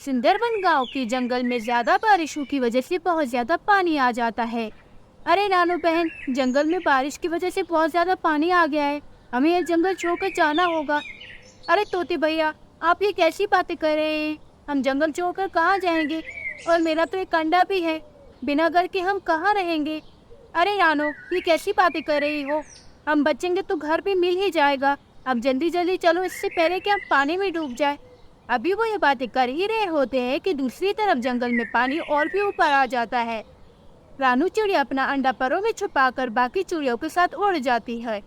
सुंदरबन गांव के जंगल में ज्यादा बारिशों की वजह से बहुत ज्यादा पानी आ जाता है। अरे रानू बहन, जंगल में बारिश की वजह से बहुत ज्यादा पानी आ गया है। हमें ये जंगल छोड़कर जाना होगा। अरे तोते भैया, आप ये कैसी बातें कर रहे हैं? हम जंगल छोड़कर कहाँ जाएंगे? और मेरा तो एक अंडा भी है। बिना घर के हम कहाँ रहेंगे? अरे रानू, ये कैसी बातें कर रही हो? हम बचेंगे तो घर भी मिल ही जाएगा। अब जल्दी जल्दी चलो, इससे पहले कि हम पानी में डूब जाए। अभी वो ये बातें कर ही रहे होते हैं कि दूसरी तरफ जंगल में पानी और भी ऊपर आ जाता है। रानू चिड़िया अपना अंडा परों में छुपाकर बाकी चिड़ियों के साथ उड़ जाती है।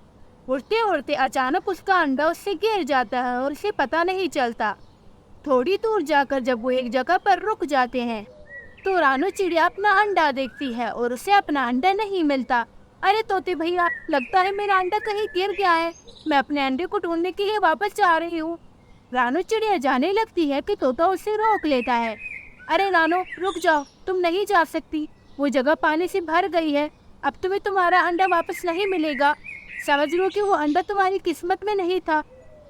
उड़ते उड़ते अचानक उसका अंडा उससे गिर जाता है और उसे पता नहीं चलता। थोड़ी दूर जाकर जब वो एक जगह पर रुक जाते हैं तो रानू चिड़िया अपना अंडा देखती है और उसे अपना अंडा नहीं मिलता। अरे तोते भैया, लगता है मेरा अंडा कहीं गिर गया है। मैं अपने अंडे को ढूंढने के लिए वापस जा रही हूँ। रानू चिड़िया जाने लगती है कि तोता उसे रोक लेता है। अरे रानू, रुक जाओ, तुम नहीं जा सकती। वो जगह पानी से भर गई है। अब तुम्हें तुम्हारा अंडा वापस नहीं मिलेगा। समझ लो कि वो अंडा तुम्हारी किस्मत में नहीं था।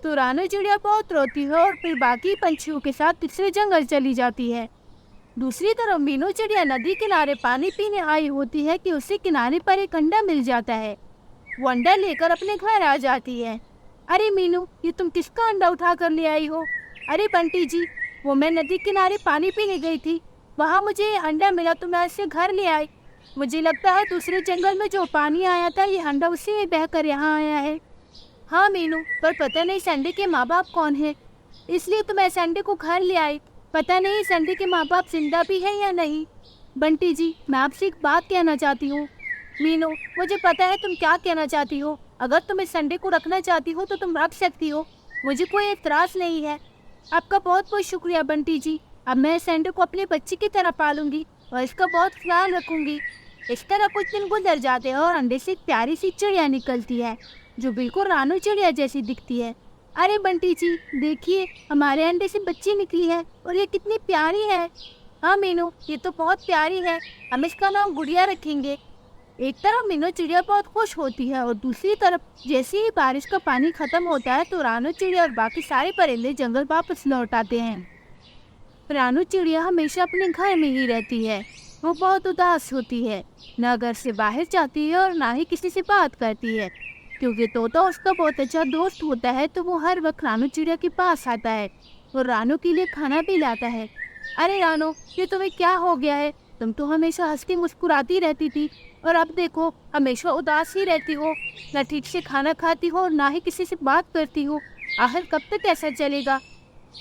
तो रानू चिड़िया बहुत रोती है और फिर बाकी पंछियों के साथ तीसरे जंगल चली जाती है। दूसरी तरफ मीनू चिड़िया नदी किनारे पानी पीने आई होती है कि उसे किनारे पर एक अंडा मिल जाता है। वो अंडा लेकर अपने घर आ जाती है। अरे मीनू, ये तुम किसका अंडा उठा कर ले आई हो? अरे बंटी जी, वो मैं नदी किनारे पानी पीने गई थी, वहाँ मुझे ये अंडा मिला तो मैं इसे घर ले आई। मुझे लगता है दूसरे जंगल में जो पानी आया था ये अंडा उसी में बहकर यहाँ आया है। हाँ मीनू, पर पता नहीं संडे के माँ बाप कौन है, इसलिए तो मैं संडे को घर ले आई। पता नहीं संडे के माँ बाप जिंदा भी है या नहीं। बंटी जी, मैं आपसे एक बात कहना चाहती हूँ। मीनू, मुझे पता है तुम क्या कहना चाहती हो। अगर तुम इस संडे को रखना चाहती हो तो तुम रख सकती हो, मुझे कोई एतराज नहीं है। आपका बहुत बहुत शुक्रिया बंटी जी। अब मैं इस संडे को अपने बच्चे की तरह पालूंगी और इसका बहुत ख्याल रखूंगी। इस तरह कुछ दिन गुजर जाते हैं और अंडे से एक प्यारी सी चिड़िया निकलती है जो बिल्कुल रानू चिड़िया जैसी दिखती है। अरे बंटी जी, देखिए, हमारे अंडे से बच्ची निकली है और ये कितनी प्यारी है। हाँ मीनू, ये तो बहुत प्यारी है। हम इसका नाम गुड़िया रखेंगे। एक तरफ मीनू चिड़िया बहुत खुश होती है और दूसरी तरफ जैसे ही बारिश का पानी खत्म होता है तो रानू चिड़िया और बाकी सारे परिंदे जंगल वापस लौट आते हैं। रानू चिड़िया हमेशा अपने घर में ही रहती है। वो बहुत उदास होती है, न घर से बाहर जाती है और ना ही किसी से बात करती है। क्योंकि तोता उसका बहुत अच्छा दोस्त होता है तो वो हर वक्त रानू चिड़िया के पास आता है और रानू के लिए खाना भी लाता है। अरे रानू, ये तुम्हें क्या हो गया है? तुम तो हमेशा हंसती मुस्कुराती रहती थी और अब देखो हमेशा उदास ही रहती हो। न ठीक से खाना खाती हो और ना ही किसी से बात करती हो। आखिर कब तक ऐसा चलेगा?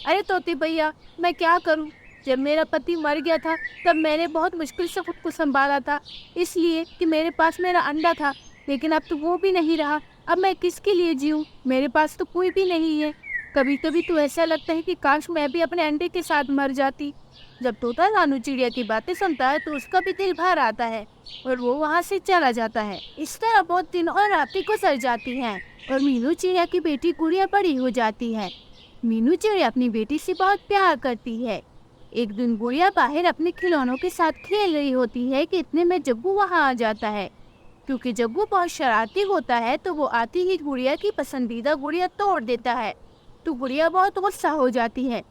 अरे तोते भैया, मैं क्या करूं? जब मेरा पति मर गया था तब मैंने बहुत मुश्किल से खुद को संभाला था, इसलिए कि मेरे पास मेरा अंडा था। लेकिन अब तो वो भी नहीं रहा। अब मैं किसके लिए जीऊं? मेरे पास तो कोई भी नहीं है। कभी कभी तो ऐसा लगता है कि काश मैं भी अपने अंडे के साथ मर जाती। जब तोता रानू चिड़िया की बातें सुनता है तो उसका भी दिल भर आता है और वो वहाँ से चला जाता है। इस तरह बहुत दिन और रातें गुजर जाती हैं और मीनू चिड़िया की बेटी गुड़िया बड़ी हो जाती है। मीनू चिड़िया अपनी बेटी से बहुत प्यार करती है। एक दिन गुड़िया बाहर अपने खिलौनों के साथ खेल रही होती है कि इतने में जग्गू वहाँ आ जाता है। क्योंकि जग्गू बहुत शरारती होता है तो वो आती ही गुड़िया की पसंदीदा गुड़िया तोड़ देता है। तो गुड़िया बहुत गुस्सा हो जाती है।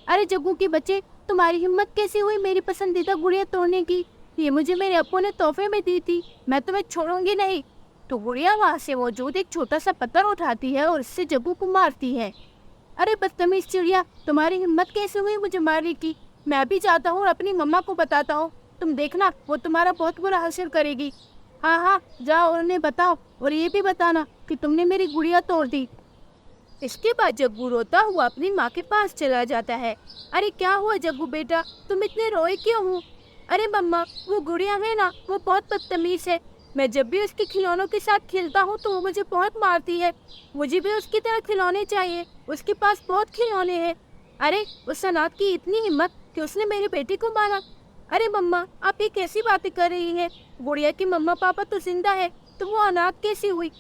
अरे जग्गू के बच्चे, तुम्हारी हिम्मत कैसे हुई मेरी पसंदीदा गुड़िया तोड़ने की? ये मुझे मेरे अप्पू ने तोहफे में दी थी, मैं तुम्हें छोड़ूंगी नहीं। तो गुड़िया वहाँ से मौजूद एक छोटा सा पत्थर उठाती है और इससे जग्गू को मारती है। अरे बदतमीज चिड़िया, तुम्हारी हिम्मत कैसे हुई मुझे मारने की? मैं भी जाता हूँ और अपनी मम्मा को बताता हूँ। तुम देखना, वो तुम्हारा बहुत बुरा असर करेगी। हाँ हाँ, जाओ और उन्हें बताओ और ये भी बताना कि तुमने मेरी गुड़िया तोड़ दी। इसके बाद जग्गू रोता हुआ अपनी माँ के पास चला जाता है। अरे क्या हुआ जग्गू बेटा, तुम इतने रोए क्यों हो? अरे मम्मा, वो गुड़िया है ना, वो बहुत बदतमीज है। मैं जब भी उसके खिलौनों के साथ खेलता हूँ तो वो मुझे बहुत मारती है। मुझे भी उसकी तरह खिलौने चाहिए, उसके पास बहुत खिलौने हैं। अरे उस अनाथ की इतनी हिम्मत कि उसने मेरी बेटी को मारा। अरे मम्मा, आप ये कैसी बातें कर रही हैं? गुड़िया की मम्मा पापा तो जिंदा है, तो वो अनाथ कैसी हुई?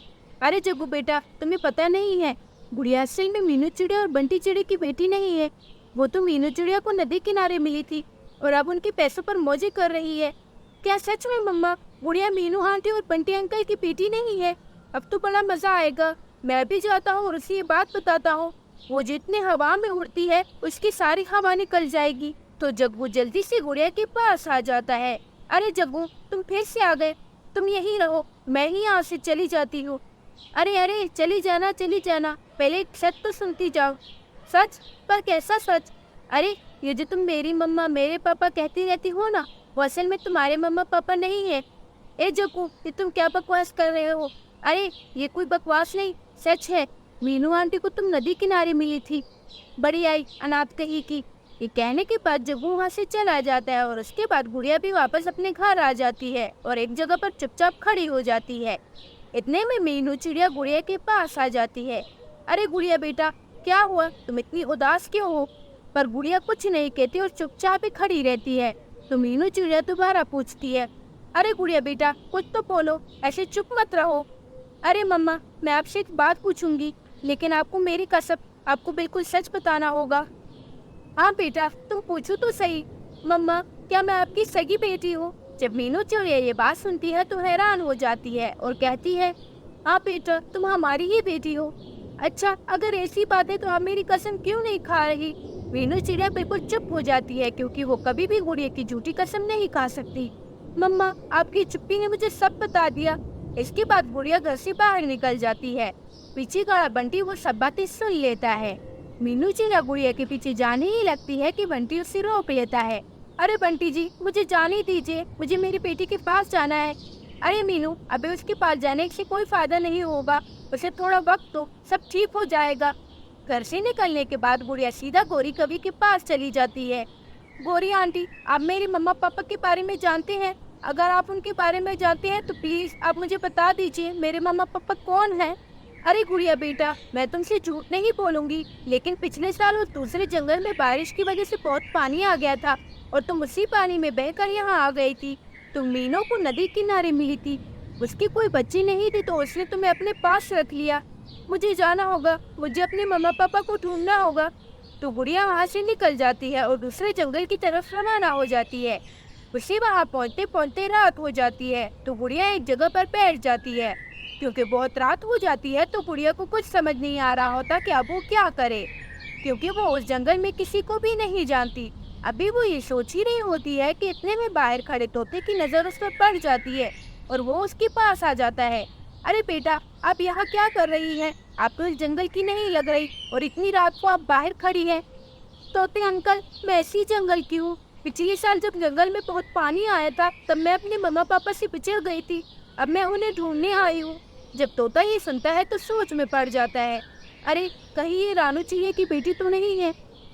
अरे जग्गू बेटा, तुम्हें पता नहीं है, गुड़िया असल में मीनू चिड़िया और बंटी चिड़िया की बेटी नहीं है। वो तो मीनू चिड़िया को नदी किनारे मिली थी और अब उनके पैसों पर मौजें कर रही है। क्या सच में मम्मा, गुड़िया मीनू आंटी और बंटी अंकल की बेटी नहीं है? अब तो बड़ा मजा आएगा। मैं भी जाता हूँ और उसे ये बात बताता हूँ। वो जितनी हवा में उड़ती है उसकी सारी हवा निकल जाएगी। तो जग्गू जल्दी से गुड़िया के पास आ जाता है। अरे जग्गू, तुम फिर से आ गए, तुम यहीं रहो, मैं ही यहाँ से चली जाती हूँ। अरे अरे, चली जाना, पहले एक सच तो सुनती जाओ। सच? पर कैसा सच? अरे ये जो तुम मेरी मम्मा मेरे पापा कहती रहती हो ना, वो असल में तुम्हारे मम्मा पापा नहीं है। ए जग्गू, ये तुम क्या बकवास कर रहे हो? अरे ये कोई बकवास नहीं, सच है। मीनू आंटी को तुम नदी किनारे मिली थी, बड़ी आई अनाथ कही की। ये कहने के बाद जग्गू वहाँ से चला जाता है और उसके बाद गुड़िया भी वापस अपने घर आ जाती है और एक जगह पर चुपचाप खड़ी हो जाती है। इतने में मीनू चिड़िया गुड़िया के पास आ जाती है। अरे गुड़िया बेटा, क्या हुआ, तुम इतनी उदास क्यों हो? पर गुड़िया कुछ नहीं कहती और चुपचाप ही खड़ी रहती है। तो मीनू चिड़िया दोबारा पूछती है, अरे गुड़िया बेटा, कुछ तो बोलो, ऐसे चुप मत रहो। अरे मम्मा, मैं आपसे एक बात पूछूंगी, लेकिन आपको मेरी कसम, आपको बिल्कुल सच बताना होगा। हाँ बेटा, तुम पूछो तो सही। मम्मा, क्या मैं आपकी सगी बेटी हूँ? जब मीनू चिड़िया ये बात सुनती है तो हैरान हो जाती है और कहती है, हाँ बेटा, तुम हमारी ही बेटी हो। अच्छा, अगर ऐसी बात है तो आप मेरी कसम क्यों नहीं खा रही? मीनू चिड़िया बिल्कुल चुप हो जाती है क्योंकि वो कभी भी गुड़िया की झूठी कसम नहीं खा सकती। मम्मा, आपकी चुप्पी ने मुझे सब बता दिया। इसके बाद गुड़िया घर से बाहर निकल जाती है। पीछे खड़ा बंटी वो सब बातें सुन लेता है। मीनू चिड़िया गुड़िया के पीछे जाने ही लगती है कि बंटी उसे रोक लेता है। अरे बंटी जी, मुझे जाने दीजिए, मुझे मेरी बेटी के पास जाना है। अरे मीनू, अबे उसके पास जाने से कोई फायदा नहीं होगा, उसे थोड़ा वक्त दो, सब ठीक हो जाएगा। घर से निकलने के बाद गुड़िया सीधा गौरी कवि के पास चली जाती है। गौरी आंटी, आप मेरे मम्मा पापा के बारे में जानते हैं? अगर आप उनके बारे में जानते हैं तो प्लीज आप मुझे बता दीजिए, मेरे मम्मा पापा कौन हैं? अरे गुड़िया बेटा, मैं तुमसे झूठ नहीं बोलूंगी, लेकिन पिछले साल उस दूसरे जंगल में बारिश की वजह से बहुत पानी आ गया था और तुम उसी पानी में बहकर यहाँ आ गई थी। तुम मीनू को नदी किनारे मिली थी, उसकी कोई बच्ची नहीं थी तो उसने तुम्हें अपने पास रख लिया। मुझे जाना होगा, मुझे अपने मम्मा पापा को ढूंढना होगा। तो गुड़िया वहाँ से निकल जाती है और दूसरे जंगल की तरफ रवाना हो जाती है। उसे वहाँ पहुँचते पहुँचते रात हो जाती है तो गुड़िया एक जगह पर बैठ जाती है। क्योंकि बहुत रात हो जाती है तो गुड़िया को कुछ समझ नहीं आ रहा होता कि अब वो क्या करे, क्योंकि वो उस जंगल में किसी को भी नहीं जानती। अभी वो ये सोच ही रही होती है कि इतने में बाहर खड़े तोते की नज़र उस पर पड़ जाती है और वो उसके पास आ जाता है। अरे बेटा, आप यहाँ क्या कर रही हैं? आप तो इस जंगल की नहीं लग रही और इतनी रात को आप बाहर खड़ी हैं। तोते अंकल, मैं ऐसी जंगल की हूँ। पिछले साल जब जंगल में बहुत पानी आया था तब मैं अपने मम्मा पापा से बिछड़ गई थी, अब मैं उन्हें ढूंढने आई हूँ। जब तोता ये सुनता है तो सोच में पड़ जाता है, अरे कहीं ये रानू चिड़िया की बेटी तो नहीं है?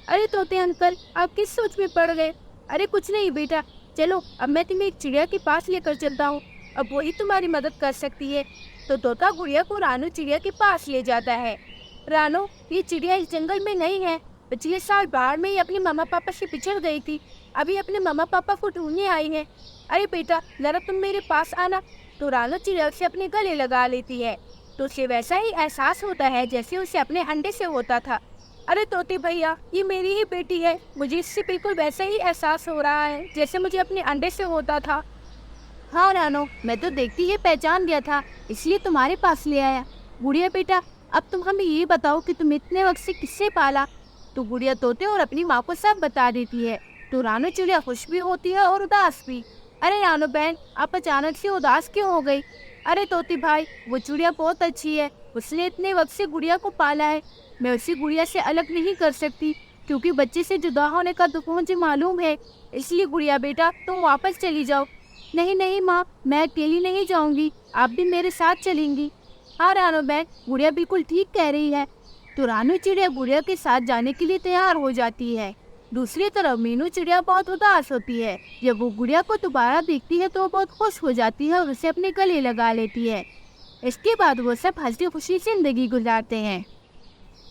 अरे तोते अंकल, आप किस सोच में पड़ गए? अरे कुछ नहीं बेटा, चलो अब मैं तुम्हें एक चिड़िया के पास लेकर चलता हूँ, अब वही तुम्हारी मदद कर सकती है। तो तोता गुड़िया को रानू चिड़िया के पास ले जाता है। रानू, ये चिड़िया इस जंगल में नहीं है, पिछले साल बाढ़ में ही अपने मम्मा पापा से बिछड़ गई थी, अभी अपने मम्मा पापा को ढूंढने आई है। अरे बेटा, जरा तुम मेरे पास आना। तो रानू चिड़िया से अपने गले लगा लेती है तो उसे वैसा ही एहसास होता है जैसे उसे अपने अंडे से होता था। अरे तोते भैया, ये मेरी ही बेटी है, मुझे इससे बिल्कुल वैसा ही एहसास हो रहा है जैसे मुझे अपने अंडे से होता था। हाँ रानो, मैं तो देखती ही पहचान गया था, इसलिए तुम्हारे पास ले आया। गुड़िया बेटा, अब तुम हमें ये बताओ कि तुम इतने वक्त से किससे पाला? तो गुड़िया तोते और अपनी माँ को सब बता देती है। तो रानू चिड़िया खुश भी होती है और उदास भी। अरे रानू बहन, आप अचानक से उदास क्यों हो गई? अरे तोती भाई, वो चिड़िया बहुत अच्छी है, उसने इतने वक्त से गुड़िया को पाला है, मैं उसी गुड़िया से अलग नहीं कर सकती क्योंकि बच्चे से जुदा होने का दुख मुझे मालूम है। इसलिए गुड़िया बेटा, तुम वापस चली जाओ। नहीं नहीं माँ, मैं अकेली नहीं जाऊंगी, आप भी मेरे साथ चलेंगी। हाँ रानू बहन, गुड़िया बिल्कुल ठीक कह रही है। तो रानू चिड़िया गुड़िया के साथ जाने के लिए तैयार हो जाती है। दूसरी तरफ मीनू चिड़िया बहुत उदास होती है। जब वो गुड़िया को दोबारा देखती है तो वो बहुत खुश हो जाती है और उसे अपने गले लगा लेती है। इसके बाद वो सब हंसी खुशी जिंदगी गुजारते हैं।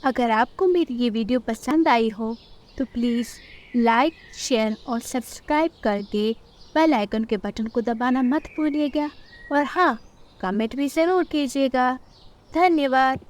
अगर आपको मेरी ये वीडियो पसंद आई हो तो प्लीज़ लाइक, शेयर और सब्सक्राइब करके बेल आइकन के बटन को दबाना मत भूलिएगा और हाँ, कमेंट भी ज़रूर कीजिएगा। धन्यवाद।